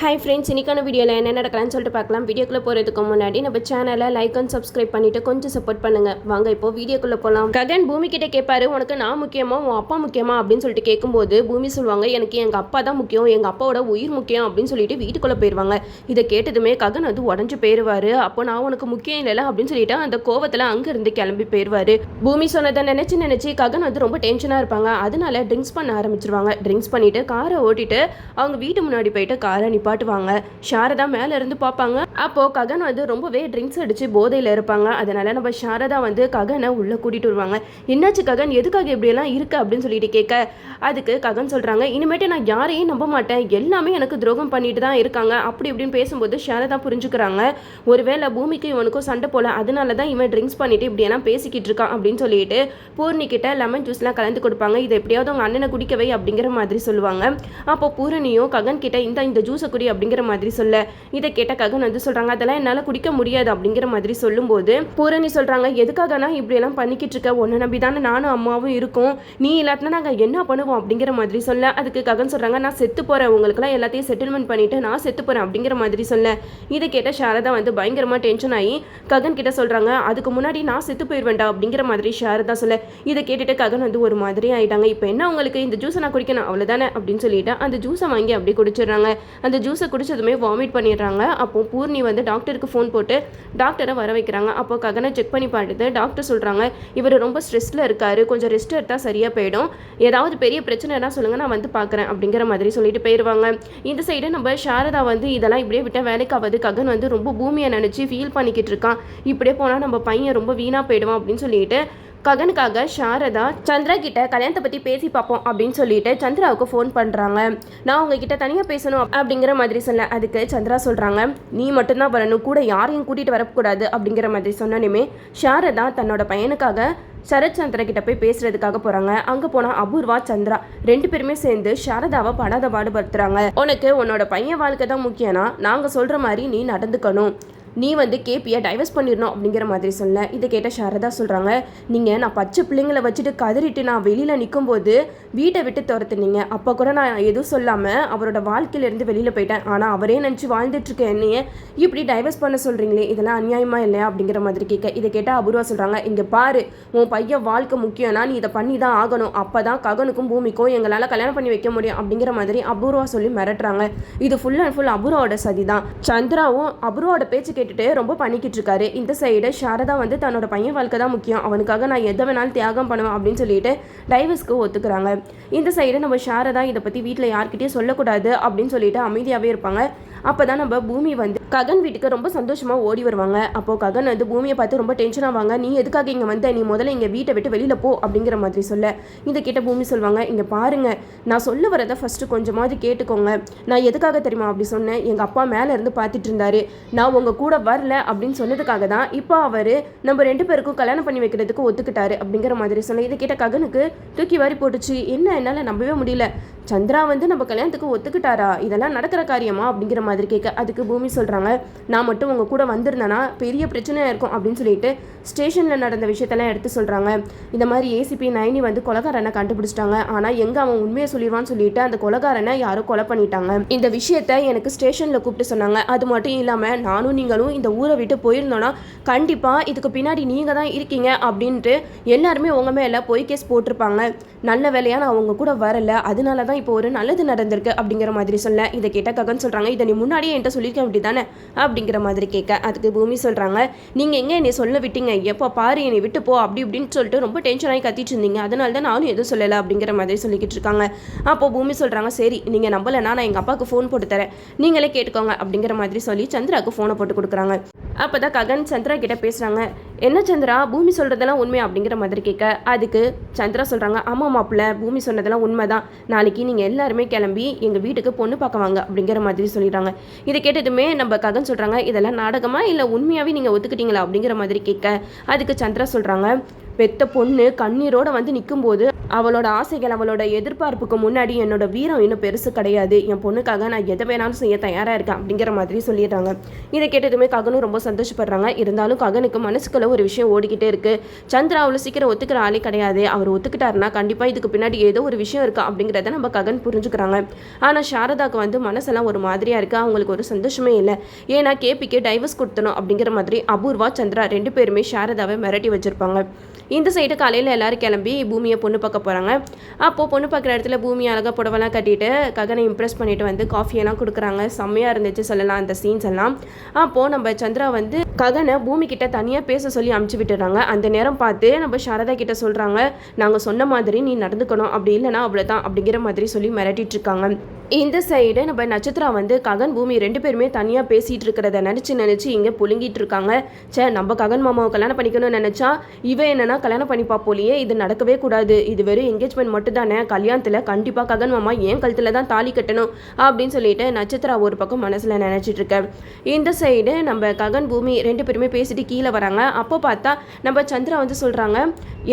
Hi friends, இன்றைக்கான வீடியோவில் என்ன நடக்கலாம்னு சொல்லிட்டு பார்க்கலாம். வீடியோக்குள்ளே போகிறதுக்கு முன்னாடி நம்ம சேனலை லைக் அண்ட் சப்ஸ்கிரைப் பண்ணிவிட்டு கொஞ்சம் சப்போர்ட் பண்ணுங்கள். வாங்க இப்போ வீடியோக்குள்ளே போகலாம். ககன் பூமி கிட்டே கேட்பாரு, உனக்கு நான் முக்கியமா உன் அப்பா முக்கியமா அப்படின்னு சொல்லிட்டு கேட்கும்போது பூமி சொல்லுவாங்க, எனக்கு எங்கள் அப்பா தான் முக்கியம், எங்கள் அப்பாவோட உயிர் முக்கியம் அப்படின்னு சொல்லிட்டு வீட்டுக்குள்ளே போயிடுவாங்க. இதை கேட்டதுமே ககன் வந்து உடஞ்சி போயிடுவார். அப்போ நான் உனக்கு முக்கியம் இல்லைல்ல அப்படின்னு சொல்லிட்டு அந்த கோவத்தில் அங்கேருந்து கிளம்பி போயிடுவார். பூமி சொன்னதை நினச்சி ககன் வந்து ரொம்ப டென்ஷனாக இருப்பாங்க. அதனால ட்ரிங்க்ஸ் பண்ண ஆரம்பிச்சிருவாங்க. ட்ரிங்க்ஸ் பண்ணிவிட்டு காரை ஓட்டிட்டு அவங்க வீட்டு முன்னாடி போயிட்டு காரை பாட்டுவாங்க. சாரதா மேல இருந்து பார்ப்பாங்க. அப்போ ககன் வந்து ரொம்பவே ட்ரிங்க்ஸ் அடிச்சு போதையில இருப்பாங்க. அதனால நம்ம சாரதா வந்து ககனை உள்ள கூட்டிட்டு வருவாங்க. என்னாச்சு ககன், எதுக்காக இப்படி எல்லாம் இருக்கு அப்படின்னு சொல்லிட்டு கேட்க, அதுக்கு ககன் சொல்றாங்க, இனிமேட்டு நான் யாரையும் நம்ப மாட்டேன், எல்லாமே எனக்கு துரோகம் பண்ணிட்டு தான் இருக்காங்க அப்படி இப்படின்னு பேசும்போது சாரதா புரிஞ்சுக்கிறாங்க. ஒருவேளை பூமிக்கு இவனுக்கும் சண்டை போல, அதனாலதான் இவன் ட்ரிங்க்ஸ் பண்ணிட்டு இப்படி எல்லாம் பேசிக்கிட்டு இருக்கான் அப்படின்னு சொல்லிட்டு பூர்ணி கிட்ட லெமன் ஜூஸ் எல்லாம் கலந்து கொடுப்பாங்க. இதை எப்படியாவது உங்க அண்ணனை குடிக்கவை அப்படிங்கிற மாதிரி சொல்லுவாங்க. அப்போ பூரணியும் ககன் கிட்ட இந்த ஜூஸை குடி அப்படிங்கிற மாதிரி சொல்ல, இதை கேட்ட ககன் வந்து சொல்றாங்க, அதெல்லாம் என்னால குடிக்க முடியாது அப்படிங்கிற மாதிரி சொல்லும்போது பூரணி சொல்றாங்க, எதுக்காக நான் இப்படி எல்லாம் பண்ணிக்கிட்டு இருக்க, உன்னை நம்பி தானே நானும் அம்மாவும் இருக்கோம், நீ இல்லாட்டினா நாங்க என்ன பண்ணுவோம் அப்படிங்கிற மாதிரி சொல்ல, அதுக்கு ககன் சொல்றாங்க, நான் செத்து போறேன், உங்களுக்குலாம் எல்லாத்தையும் செட்டில்மெண்ட் பண்ணிட்டு நான் செத்து போறேன் அப்படிங்கிற மாதிரி சொல்ல, இதை கேட்ட சாரதா வந்து பயங்கரமா டென்ஷன் ஆகி ககன் கிட்ட சொல்றாங்க, அதுக்கு முன்னாடி நான் செத்து போயிடுவேன்டா அப்படிங்கிற மாதிரி சாரதா சொல்ல, இதை கேட்டுட்டு ககன் வந்து ஒரு மாதிரி ஆயிட்டாங்க. இப்போ என்ன உங்களுக்கு இந்த ஜூஸை நான் குடிக்கணும் அவ்வளவுதானே அப்படின்னு சொல்லிட்டு அந்த ஜூஸை வாங்கி அப்படியே குடிச்சிடுறாங்க. அந்த ஜூஸை குடிச்சதுமே வாமிட் பண்ணிடுறாங்க. அப்போ பூர்ணி வந்து டாக்டருக்கு ஃபோன் போட்டு டாக்டரை வர வைக்கிறாங்க. அப்போ ககனை செக் பண்ணி பார்த்துட்டு டாக்டர் சொல்றாங்க, இவர் ரொம்ப ஸ்ட்ரெஸ்ல இருக்காரு, கொஞ்சம் ரெஸ்ட் எடுத்தா சரியா போயிடும், ஏதாவது பெரிய பிரச்சனைனா சொல்லுங்க, நான் வந்து பார்க்குறேன் அப்படிங்கிற மாதிரி சொல்லிட்டு போயிடுவாங்க. இந்த சைடு நம்ம சாரதா வந்து இதெல்லாம் இப்படியே விட்ட வேலைக்காவது, ககன் வந்து ரொம்ப பூமியை நினைச்சு ஃபீல் பண்ணிக்கிட்டு இருக்கான், இப்படியே போனால் நம்ம பையன் ரொம்ப வீணா போயிடுவான் அப்படின்னு சொல்லிட்டு ககனுக்காக சாரதா சந்திரா கிட்ட கல்யாணத்தை பற்றி பேசி பார்ப்போம் அப்படின்னு சொல்லிட்டு சந்திராவுக்கு ஃபோன் பண்ணுறாங்க. நான் உங்ககிட்ட தனியாக பேசணும் அப்படிங்கிற மாதிரி சொல்ல, அதுக்கு சந்திரா சொல்கிறாங்க, நீ மட்டும்தான் வரணும், கூட யாரையும் கூட்டிகிட்டு வரக்கூடாது அப்படிங்கிற மாதிரி சொன்னனுமே சாரதா தன்னோட பையனுக்காக சரத் சந்திரா கிட்ட போய் பேசுறதுக்காக போறாங்க. அங்க போனா அபூர்வா சந்திரா ரெண்டு பேருமே சேர்ந்து சாரதாவை படாத பாடுபடுத்துறாங்க. உனக்கு உன்னோட பையன் வாழ்க்கை தான் முக்கியம்னா நாங்க சொல்ற மாதிரி நீ நடந்துக்கணும், நீ வந்து கேபியை டைவர்ஸ் பண்ணிடணும் அப்படிங்கிற மாதிரி சொல்ல, இதை கேட்ட சாரதா சொல்கிறாங்க, நீங்கள் நான் பச்சை பிள்ளைங்களை வச்சுட்டு கதறிட்டு நான் வெளியில் நிற்கும்போது வீட்டை விட்டு துரத்துனீங்க, அப்போ கூட நான் எதுவும் சொல்லாமல் அவரோட வாழ்க்கையிலேருந்து வெளியில் போயிட்டேன், ஆனால் அவரே நினச்சி வாழ்ந்துட்டுருக்க என்னையே இப்படி டைவர்ஸ் பண்ண சொல்கிறீங்களே, இதெல்லாம் அநியாயமா இல்லையா அப்படிங்கிற மாதிரி கேட்க, இதை கேட்டால் அபூர்வா சொல்கிறாங்க, இங்கே பாரு, உன் பையன் வாழ்க்கை முக்கியம்னா நீ இதை பண்ணி தான் ஆகணும், அப்போ தான் ககனுக்கும் பூமிக்கும் எங்களால் கல்யாணம் பண்ணி வைக்க முடியும் அப்படிங்கிற மாதிரி அபூர்வா சொல்லி மிரட்டுறாங்க. இது ஃபுல் அண்ட் ஃபுல் அபூர்வாவோட சதி தான். சந்திராவும் அபூர்வாவோட பேச்சு ரொம்ப பண்ணிக்கிட்டு இருக்காரு. இந்த சைடு சாரதா வந்து தன்னோட பையன் வாழ்க்கை தான் முக்கியம், அவனுக்காக நான் எதை வேணாலும் தியாகம் பண்ணுவேன் அப்படின்னு சொல்லிட்டு டைவர்ஸ்க்கு ஒத்துக்கிறாங்க. இந்த சைடு நம்ம சாரதா இதை பற்றி வீட்டில் யார்கிட்டயும் சொல்லக்கூடாது அப்படின்னு சொல்லிட்டு அமைதியாகவே இருப்பாங்க. அப்போதான் நம்ம பூமி வந்து ககன் வீட்டுக்கு ரொம்ப சந்தோஷமாக ஓடி வருவாங்க. அப்போது ககன் வந்து பூமியை பார்த்து ரொம்ப டென்ஷன் ஆவாங்க, நீ எதுக்காக இங்கே வந்த, நீ முதல்ல இங்கே வீட்டை விட்டு வெளியில் போ அப்படிங்கிற மாதிரி சொல்ல, இதை கேட்ட பூமி சொல்லுவாங்க, இங்கே பாருங்க, நான் சொல்ல வரதை ஃபஸ்ட்டு கொஞ்சமாவது கேட்டுக்கோங்க, நான் எதுக்காக தெரியுமா அப்படி சொன்னேன், எங்கள் அப்பா மேலே இருந்து பார்த்துட்டு இருந்தாரு, நான் உங்கள் கூட வரல அப்படின்னு சொன்னதுக்காக தான் இப்போ அவர் நம்ம ரெண்டு பேருக்கும் கல்யாணம் பண்ணி வைக்கிறதுக்கு ஒத்துக்கிட்டாரு அப்படிங்கிற மாதிரி சொன்ன. இதை கேட்ட ககனுக்கு தூக்கி வாரி போட்டுச்சு, என்ன என்னால் நம்பவே முடியல, சந்திரா வந்து நம்ம கல்யாணத்துக்கு ஒத்துக்கிட்டாரா, இதெல்லாம் நடக்கிற காரியமா அப்படிங்கிற மாதிரி கேட்க, அதுக்கு பூமி சொல்கிறாங்க, நான் மட்டும் உங்கள் கூட வந்திருந்தேன்னா பெரிய பிரச்சனையாக இருக்கும் அப்படின்னு சொல்லிட்டு ஸ்டேஷனில் நடந்த விஷயத்தெல்லாம் எடுத்து சொல்கிறாங்க. இந்த மாதிரி ஏசிபி நைனி வந்து கொலைகாரனை கண்டுபிடிச்சிட்டாங்க, ஆனால் எங்கே அவன் உண்மையை சொல்லிடுவான்னு சொல்லிட்டு அந்த கொலைகாரனை யாரோ கொலை பண்ணிட்டாங்க, இந்த விஷயத்த எனக்கு ஸ்டேஷனில் கூப்பிட்டு சொன்னாங்க, அது மட்டும் இல்லாமல் நானும் நீங்களும் இந்த ஊரை விட்டு போயிருந்தோன்னா கண்டிப்பாக இதுக்கு பின்னாடி நீங்கள் தான் இருக்கீங்க அப்படின்ட்டு எல்லாருமே உங்கள் மேலே பொய் கேஸ் போட்டிருப்பாங்க, நல்ல வேலையாக நான் அவங்க கூட வரல, அதனால தான் இப்போ ஒரு நல்லது நடந்திருக்கு அப்படிங்கிற மாதிரி சொல்ல, இதை கேட்ட ககன் சொல்கிறாங்க, இதை நீ முன்னாடியே என்கிட்ட சொல்லியிருக்க அப்படி தானே அப்படிங்கிற மாதிரி கேட்க, அதுக்கு பூமி சொல்கிறாங்க, நீங்கள் எங்கே என்னை சொல்ல விட்டீங்க, எப்போ பாரு என்னை விட்டு போ அப்படி இப்படின்னு சொல்லிட்டு ரொம்ப டென்ஷன் ஆகி கத்திட்டு இருந்தீங்க, அதனால தான் நானும் எதுவும் சொல்லலை அப்படிங்கிற மாதிரி சொல்லிக்கிட்டு இருக்காங்க. அப்போ பூமி சொல்கிறாங்க, சரி நீங்கள் நம்பலைன்னா நான் எங்கள் அப்பாவுக்கு ஃபோன் போட்டு தரேன், நீங்களே கேட்டுக்கோங்க அப்படிங்கிற மாதிரி சொல்லி சந்திராவுக்கு ஃபோனை போட்டு கொடுக்குறாங்க. அப்போ தான் ககன் சந்திரா கிட்ட பேசுகிறாங்க, என்ன சந்திரா பூமி சொல்கிறதெல்லாம் உண்மை அப்படிங்கிற மாதிரி கேட்க, அதுக்கு சந்திரா சொல்கிறாங்க, ஆமாம் மாப்பிள்ள, பூமி சொன்னதெல்லாம் உண்மை தான், நாளைக்கு நீங்கள் எல்லாருமே கிளம்பி எங்கள் வீட்டுக்கு பொண்ணு பார்க்க வாங்க அப்படிங்கிற மாதிரி சொல்லிடுறாங்க. இதை கேட்டதுமே நம்ம ககன் சொல்கிறாங்க, இதெல்லாம் நாடகமா இல்லை உண்மையாகவே நீங்கள் ஒத்துக்கிட்டீங்களா அப்படிங்கிற மாதிரி கேட்க, அதுக்கு சந்திரா சொல்கிறாங்க, பெத்த பொண்ணு கண்ணீரோட வந்து நிற்கும்போது அவளோட ஆசைகள் அவளோட எதிர்பார்ப்புக்கு முன்னாடி என்னோட வீரம் இன்னும் பெருசு கிடையாது, என் பொண்ணுக்காக நான் எதை வேணாலும் செய்ய தயாராக இருக்கேன் அப்படிங்கிற மாதிரி சொல்லிடுறாங்க. இதை கேட்டதுமே ககனும் ரொம்ப சந்தோஷப்படுறாங்க. இருந்தாலும் ககனுக்கு மனசுக்குள்ள ஒரு விஷயம் ஓடிக்கிட்டே இருக்கு. சந்திரா அவ்வளோ சீக்கிரம் ஒத்துக்கிற ஆளே கிடையாது. அவர் ஒத்துக்கிட்டாருன்னா கண்டிப்பாக இதுக்கு பின்னாடி ஏதோ ஒரு விஷயம் இருக்கா அப்படிங்கிறத நம்ம ககன் புரிஞ்சுக்கிறாங்க. ஆனால் சாரதாக்கு வந்து மனசெல்லாம் ஒரு மாதிரியாக இருக்குது. அவங்களுக்கு ஒரு சந்தோஷமே இல்லை. ஏன்னா கேபிக்கு டைவர்ஸ் கொடுத்தணும் அப்படிங்கிற மாதிரி அபூர்வா சந்திரா 2 பேருமே சாரதாவை மிரட்டி வச்சிருப்பாங்க. இந்த சைடு காலையில் எல்லாரும் கிளம்பி பூமியை பொண்ணு பார்க்க போகிறாங்க. அப்போது பொண்ணு பார்க்குற இடத்துல பூமி அழகாக புடவெல்லாம் கட்டிட்டு ககனை இம்ப்ரெஸ் பண்ணிட்டு வந்து காஃபியெல்லாம் கொடுக்குறாங்க. செம்மையாக இருந்துச்சு சொல்லலாம் அந்த சீன்ஸ் எல்லாம். அப்போது நம்ம சந்திரா வந்து ககனை பூமி கிட்ட தனியாக பேச சொல்லி அமுச்சு விட்டுறாங்க. அந்த நேரம் பார்த்து நம்ம சாரதா கிட்ட சொல்கிறாங்க, நாங்கள் சொன்ன மாதிரி நீ நடந்துக்கணும், அப்படி இல்லைனா அவ்வளோதான் அப்படிங்கிற மாதிரி சொல்லி மிரட்டிட்டு இருக்காங்க. இந்த சைடு நம்ம நட்சத்திரா வந்து ககன் பூமி 2 பேருமே தனியாக பேசிகிட்டு இருக்கிறத நினச்சி இங்கே புழுங்கிட்டு இருக்காங்க. நம்ம ககன் மாமாவை கல்யாணம் பண்ணிக்கணும்னு நினச்சா இவன் என்னன்னா கல்யாணம் பண்ணி பார்ப்போலையே, இது நடக்கவே கூடாது, இது வெறும் என்கேஜ்மெண்ட் மட்டும் தானே, கல்யாணத்தில் கண்டிப்பாக ககன் மாமா ஏன் கழுத்தில் தான் தாலி கட்டணும் அப்படின்னு சொல்லிட்டு நட்சத்திரா ஒரு பக்கம் மனசில் நினச்சிட்டு இருக்கேன். இந்த சைடு நம்ம ககன் பூமி 2 பேருமே பேசிட்டு கீழே வராங்க. அப்போ பார்த்தா நம்ம சந்திரா வந்து சொல்கிறாங்க,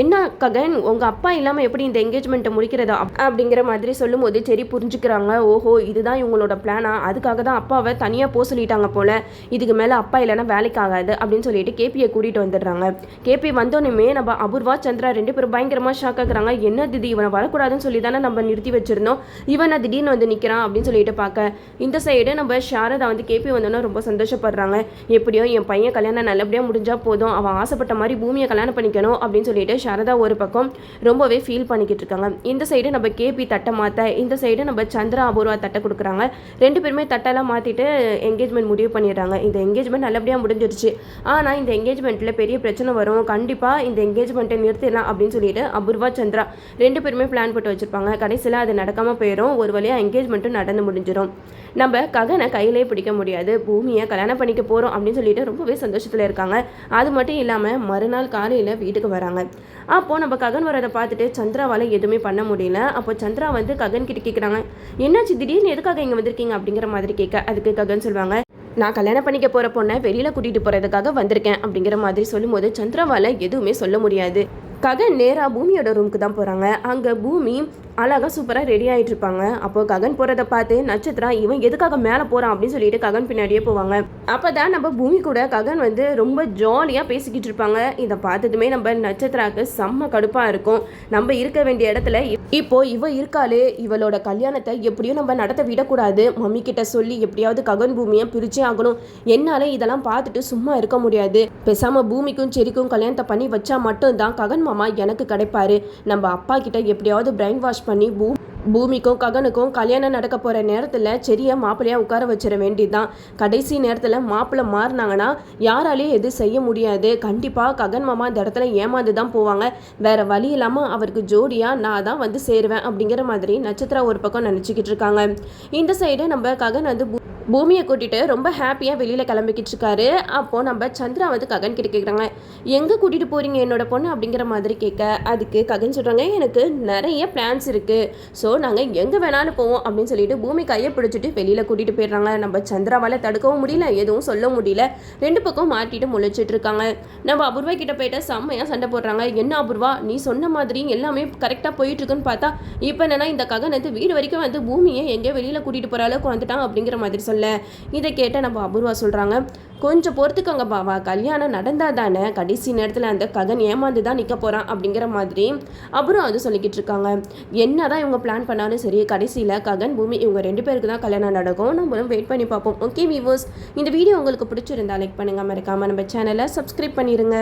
என்ன ககன் உங்கள் அப்பா இல்லாமல் எப்படி இந்த என்கேஜ்மெண்ட்டை முடிக்கிறதா அப்படிங்கிற மாதிரி சொல்லும்போது சரி புரிஞ்சுக்கிறாங்க. ஓஹோ இதுதான் இவங்களோட பிளானா, அதுக்காக தான் அப்பாவை தனியாக போக சொல்லிட்டாங்க போல, இதுக்கு மேலே அப்பா இல்லைன்னா வேலைக்கு ஆகாது அப்படின்னு சொல்லிட்டு கேபியை கூட்டிகிட்டு வந்துடுறாங்க. கேபி வந்தோன்னுமே நம்ம அபூர்வா சந்திரா 2 பேரும் பயங்கரமாக ஷாக் ஆகுறாங்க. என்ன திடீர் இவனை வரக்கூடாதுன்னு சொல்லி தானே நம்ம நிறுத்தி வச்சிருந்தோம், இவனை திடீர்னு வந்து நிற்கிறான் அப்படின்னு சொல்லிட்டு பார்க்க இந்த சைடு நம்ம சாரதா வந்து கேபி வந்தோன்னா ரொம்ப சந்தோஷப்படுறாங்க. எப்படியோ என் பையன் கல்யாணம் நல்லபடியாக முடிஞ்சால் போதும், அவன் ஆசைப்பட்ட மாதிரி பூமியை கல்யாணம் பண்ணிக்கணும் அப்படின்னு சொல்லிட்டு சாரதா ஒரு பக்கம் ரொம்பவே ஃபீல் பண்ணிக்கிட்டு இருக்காங்க. இந்த சைடு நம்ம கேபி தட்டை மாற்ற, இந்த சைடு நம்ம சந்திரா அபூர்வா தட்டை கொடுக்குறாங்க. 2 பேருமே தட்டெல்லாம் மாற்றிட்டு என்கேஜ்மெண்ட் முடிவு பண்ணிடுறாங்க. இந்த என்கேஜ்மெண்ட் நல்லபடியாக முடிஞ்சிருச்சு. ஆனால் இந்த என்கேஜ்மெண்ட்டில் பெரிய பிரச்சனை வரும், கண்டிப்பாக இந்த என்கேஜ்மெண்ட்டை நிறுத்திடலாம் அப்படின்னு சொல்லிட்டு அபூர்வா சந்திரா 2 பேருமே பிளான் போட்டு வச்சுருப்பாங்க. கடைசியில் அது நடக்காமல் போயிடும். ஒரு வழியாக என்கேஜ்மெண்ட்டும் நடந்து முடிஞ்சிடும். நம்ம ககனை கையிலே பிடிக்க முடியாது, பூமியை கல்யாணம் பண்ணிக்க போகிறோம் அப்படின்னு சொல்லிட்டு ரொம்பவே சந்தோஷத்தில் இருக்காங்க. அது மட்டும் இல்லாமல் மறுநாள் காலையில் வீட்டுக்கு வராங்க. அப்போது நம்ம ககன் வரதை பார்த்துட்டு சந்திராவால் எதுவுமே பண்ண முடியல. அப்போ சந்திரா வந்து ககன் கிட்ட கேட்குறாங்க, என்னாச்சு திடீர்னு எதுக்காக இங்கே வந்திருக்கீங்க அப்படிங்கிற மாதிரி கேட்க, அதுக்கு ககன் சொல்லுவாங்க, நான் கல்யாணம் பண்ணிக்க போகிற பொண்ணை வெளியில் கூட்டிகிட்டு போகிறதுக்காக வந்திருக்கேன் அப்படிங்கிற மாதிரி சொல்லும்போது சந்திராவால் எதுவுமே சொல்ல முடியாது. ககன் நேராக பூமியோட ரூமுக்கு தான் போகிறாங்க. அங்கே பூமி அழகாக சூப்பராக ரெடி ஆகிட்டு இருப்பாங்க. அப்போது ககன் போகிறத பார்த்து நட்சத்திரா இவன் எதுக்காக மேலே போகிறான் அப்படின்னு சொல்லிட்டு ககன் பின்னாடியே போவாங்க. அப்போ தான் நம்ம பூமி கூட ககன் வந்து ரொம்ப ஜாலியாக பேசிக்கிட்டு இருப்பாங்க. இதை பார்த்ததுமே நம்ம நட்சத்திராவுக்கு செம்ம கடுப்பாக இருக்கும். நம்ம இருக்க வேண்டிய இடத்துல இப்போ இவ இருக்காளே, இவளோட கல்யாணத்தை எப்படியும் நம்ம நடத்த விடக்கூடாது, மம்மி கிட்ட சொல்லி எப்படியாவது ககன் பூமியை பிரிச்சே ஆகணும். என்னால் இதெல்லாம் பார்த்துட்டு சும்மா இருக்க முடியாது. பேசாமல் பூமிக்கும் செடிக்கும் கல்யாணத்தை பண்ணி வச்சா மட்டும்தான் ககன் மாமா எனக்கு கிடைப்பாரு. நம்ம அப்பா கிட்ட எப்படியாவது பிரைன் வாஷ் பண்ணி பூமிக்கும் ககனுக்கும் கல்யாணம் நடக்க போகிற நேரத்தில் செடியை மாப்பிள்ளையாக உட்கார வச்சிட வேண்டியதுதான். கடைசி நேரத்தில் மாப்பிள்ளை மாறினாங்கன்னா யாராலையும் எதுவும் செய்ய முடியாது. கண்டிப்பாக ககன் மாமா இந்த இடத்துல ஏமாந்து தான் போவாங்க. வேறு வழி இல்லாமல் அவருக்கு ஜோடியாக நான் தான் வந்து சேருவேன் அப்படிங்கிற மாதிரி நட்சத்திரா ஒரு பக்கம் நினச்சிக்கிட்டு இருக்காங்க. இந்த சைடு நம்ம ககன் வந்து பூமியை கூட்டிகிட்டு ரொம்ப ஹாப்பியாக வெளியில் கிளம்பிக்கிட்டு இருக்காரு. அப்போது நம்ம சந்திரா வந்து ககன் கிட்ட கேட்குறாங்க, எங்கே கூட்டிகிட்டு போகிறீங்க என்னோட பொண்ணு அப்படிங்கிற மாதிரி கேட்க, அதுக்கு ககன் சொல்கிறாங்க, எனக்கு நிறைய பிளான்ஸ் இருக்குது, ஸோ நாங்கள் எங்கே வேணாலும் போவோம் அப்படின்னு சொல்லிட்டு பூமி கையை பிடிச்சிட்டு வெளியில் கூட்டிகிட்டு போயிடுறாங்க. நம்ம சந்திராவால் தடுக்கவும் முடியல, எதுவும் சொல்ல முடியல. 2 பக்கம் மாட்டிட்டு முழிச்சிட்டு இருக்காங்க. நம்ம அபூர்வா கிட்ட போயிட்டு செம்மையாக சண்டை போடுறாங்க. என்ன அபூர்வா நீ சொன்ன மாதிரி எல்லாமே கரெக்டாக போயிட்டுருக்குன்னு பார்த்தா இப்போ என்னன்னா இந்த ககன் வந்து வீடு வரைக்கும் வந்து பூமியை எங்கேயோ வெளியில் கூட்டிகிட்டு போகிற அளவுக்கு வந்துட்டான் அப்படிங்கிற மாதிரி சொல்ல, இதை கேட்ட நம்ம அபூர்வா சொல்கிறாங்க, கொஞ்சம் பொறுத்துக்கோங்க பாவா, கல்யாணம் நடந்தால் தானே கடைசி நேரத்தில் அந்த ககன் ஏமாந்து தான் நிற்க போகிறான் அப்படிங்கிற மாதிரி அபூர்வா வந்து சொல்லிக்கிட்டு இருக்காங்க. என்ன தான் இவங்க பிளான் பண்ணாலும் சரி, கடைசியில் ககன் பூமி இவங்க 2 பேருக்கு தான் கல்யாணம் நடக்கும். நம்மளும் வெயிட் பண்ணி பார்ப்போம். ஓகே வியூவர்ஸ், இந்த வீடியோ உங்களுக்கு பிடிச்சிருந்தா லைக் பண்ணுங்கள், மறக்காமல் நம்ம சேனலை சப்ஸ்கிரைப் பண்ணிடுங்க.